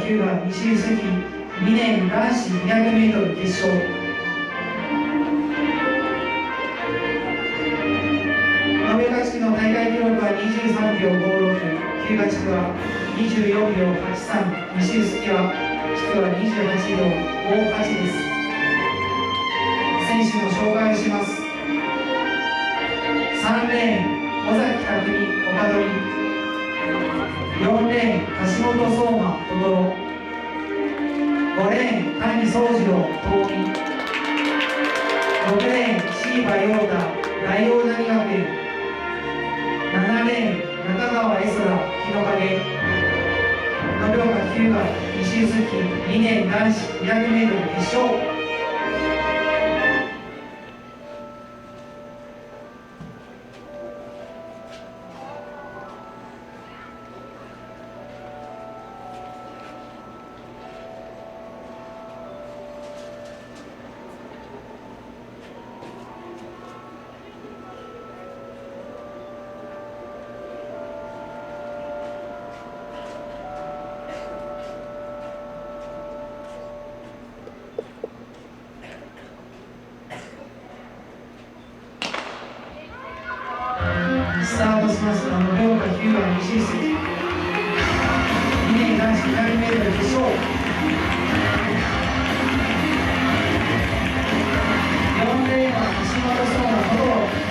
日向西臼木2年男子 200m 決勝。延岡地区の大会記録は23秒56、日向地区は24秒83、西臼木は地区は28秒58です。選手の紹介をします。3レーン尾崎匠岡取、4レーン橋本相馬等々呂、5レーン谷宗次郎東美、6レーン椎葉陽太大大谷学園、7レーン中川絵空日の影、延岡日向西臼木2年男子 200m 決勝。スタートしました延岡日向西臼木2年男子 200m 決勝。4レーンは橋本相馬等々呂、